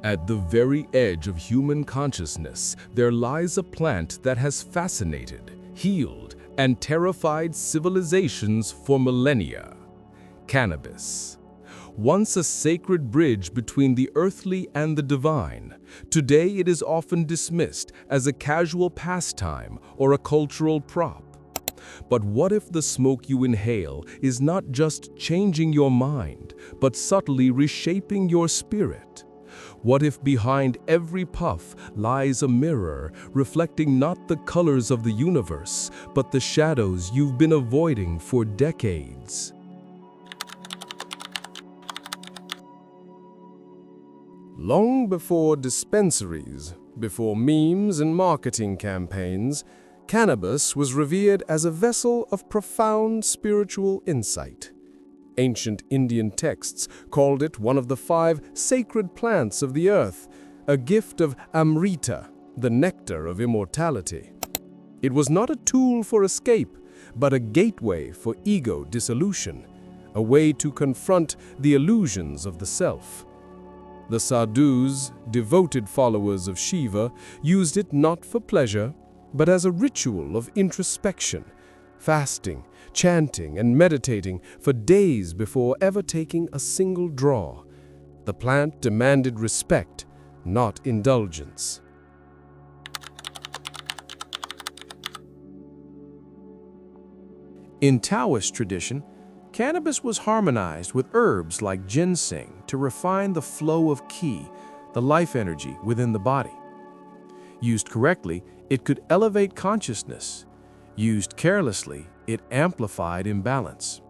At the very edge of human consciousness, there lies a plant that has fascinated, healed, and terrified civilizations for millennia. Cannabis. Once a sacred bridge between the earthly and the divine, today it is often dismissed as a casual pastime or a cultural prop. But what if the smoke you inhale is not just changing your mind, but subtly reshaping your spirit? What if behind every puff lies a mirror reflecting not the colors of the universe, but the shadows you've been avoiding for decades? Long before dispensaries, before memes and marketing campaigns, cannabis was revered as a vessel of profound spiritual insight. Ancient Indian texts called it one of the 5 sacred plants of the earth, a gift of Amrita, the nectar of immortality. It was not a tool for escape, but a gateway for ego dissolution, a way to confront the illusions of the self. The sadhus, devoted followers of Shiva, used it not for pleasure, but as a ritual of introspection, fasting, chanting, and meditating for days before ever taking a single draw. The plant demanded respect, not indulgence. In Taoist tradition, cannabis was harmonized with herbs like ginseng to refine the flow of qi, the life energy within the body. Used correctly, it could elevate consciousness. Used carelessly, it amplified imbalance.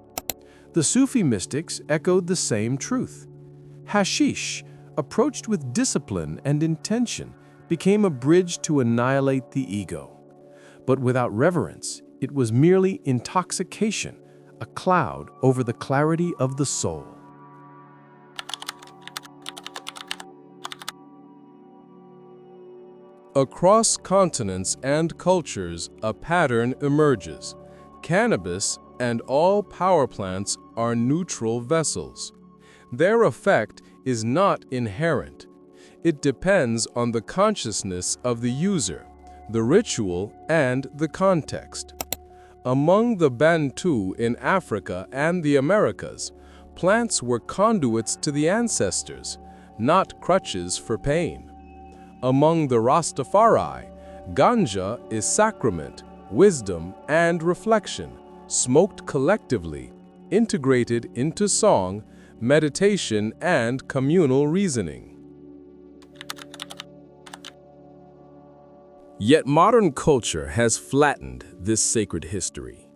The Sufi mystics echoed the same truth. Hashish, approached with discipline and intention, became a bridge to annihilate the ego. But without reverence, it was merely intoxication, a cloud over the clarity of the soul. Across continents and cultures, a pattern emerges. Cannabis and all power plants are neutral vessels. Their effect is not inherent. It depends on the consciousness of the user, the ritual, and the context. Among the Bantu in Africa and the Americas, plants were conduits to the ancestors, not crutches for pain. Among the Rastafari, ganja is sacrament, wisdom, and reflection, smoked collectively, integrated into song, meditation, and communal reasoning. Yet modern culture has flattened this sacred history.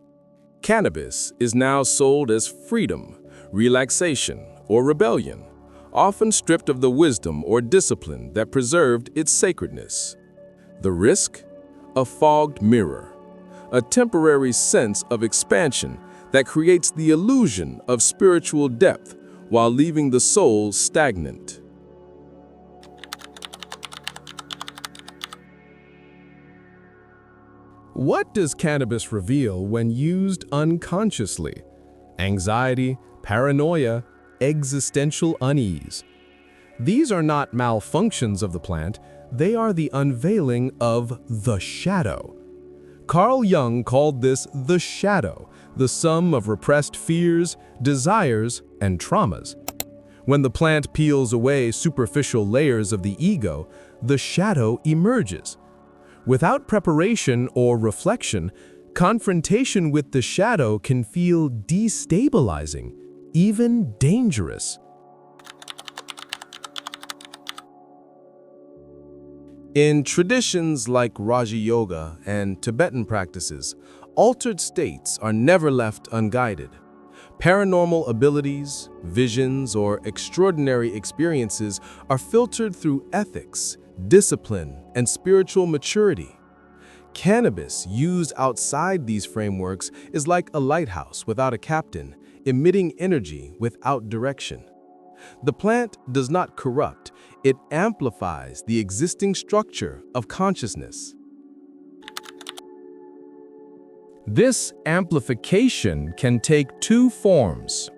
Cannabis is now sold as freedom, relaxation, or rebellion, often stripped of the wisdom or discipline that preserved its sacredness. The risk? A fogged mirror, a temporary sense of expansion that creates the illusion of spiritual depth while leaving the soul stagnant. What does cannabis reveal when used unconsciously? Anxiety, paranoia, existential unease. These are not malfunctions of the plant, they are the unveiling of the shadow. Carl Jung called this the shadow, the sum of repressed fears, desires, and traumas. When the plant peels away superficial layers of the ego, the shadow emerges. Without preparation or reflection, confrontation with the shadow can feel destabilizing, even dangerous. In traditions like Raja Yoga and Tibetan practices, altered states are never left unguided. Paranormal abilities, visions, or extraordinary experiences are filtered through ethics, discipline, and spiritual maturity. Cannabis used outside these frameworks is like a lighthouse without a captain, emitting energy without direction. The plant does not corrupt, it amplifies the existing structure of consciousness. This amplification can take 2 forms.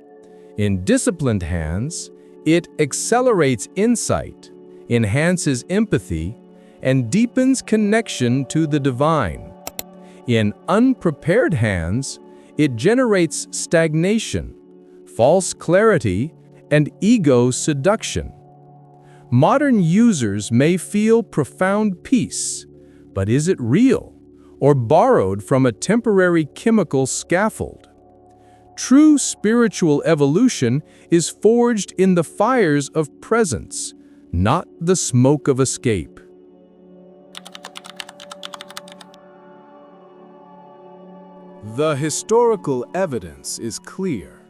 In disciplined hands, it accelerates insight. enhances empathy, and deepens connection to the divine. In unprepared hands, it generates stagnation, false clarity, and ego seduction. Modern users may feel profound peace, but is it real or borrowed from a temporary chemical scaffold? True spiritual evolution is forged in the fires of presence, not the smoke of escape. The historical evidence is clear.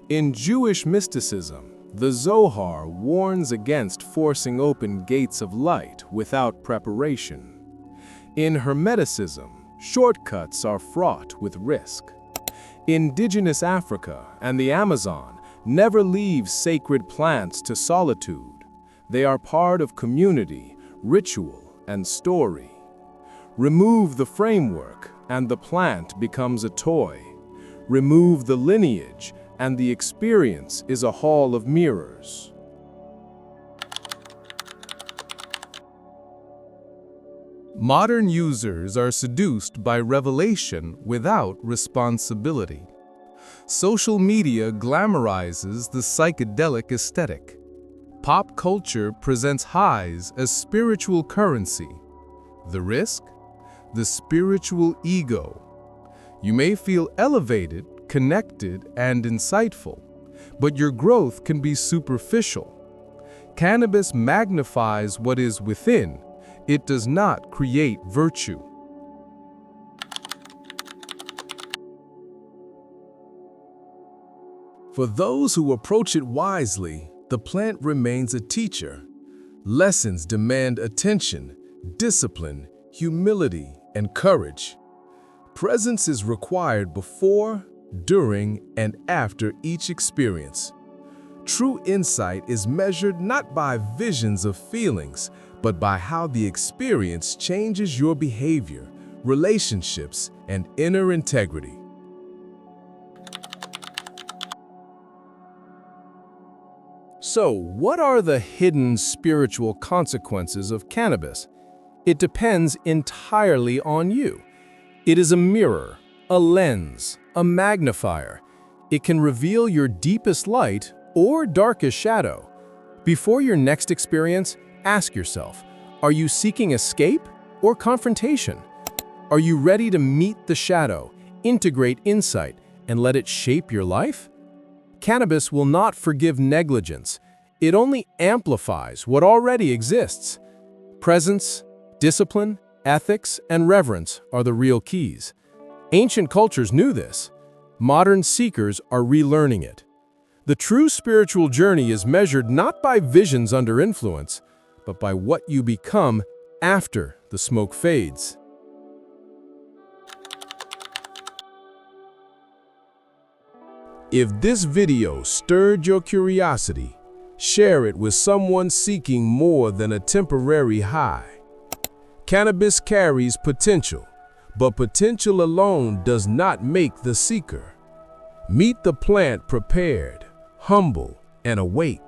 In Jewish mysticism, the Zohar warns against forcing open gates of light without preparation. In Hermeticism, shortcuts are fraught with risk. Indigenous Africa and the Amazon never leave sacred plants to solitude. They are part of community, ritual, and story. Remove the framework, and the plant becomes a toy. Remove the lineage, and the experience is a hall of mirrors. Modern users are seduced by revelation without responsibility. Social media glamorizes the psychedelic aesthetic. Pop culture presents highs as spiritual currency. The risk? The spiritual ego. You may feel elevated, connected, and insightful, but your growth can be superficial. Cannabis magnifies what is within. It does not create virtue. For those who approach it wisely, the plant remains a teacher. Lessons demand attention, discipline, humility, and courage. Presence is required before, during, and after each experience. True insight is measured not by visions of feelings, but by how the experience changes your behavior, relationships, and inner integrity. So, what are the hidden spiritual consequences of cannabis? It depends entirely on you. It is a mirror, a lens, a magnifier. It can reveal your deepest light or darkest shadow. Before your next experience, ask yourself, are you seeking escape or confrontation? Are you ready to meet the shadow, integrate insight, and let it shape your life? Cannabis will not forgive negligence. It only amplifies what already exists. Presence, discipline, ethics, and reverence are the real keys. Ancient cultures knew this. Modern seekers are relearning it. The true spiritual journey is measured not by visions under influence, but by what you become after the smoke fades. If this video stirred your curiosity, share it with someone seeking more than a temporary high. Cannabis carries potential, but potential alone does not make the seeker. Meet the plant prepared, humble, and awake.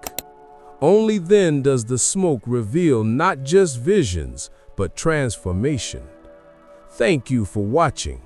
Only then does the smoke reveal not just visions, but transformation. Thank you for watching.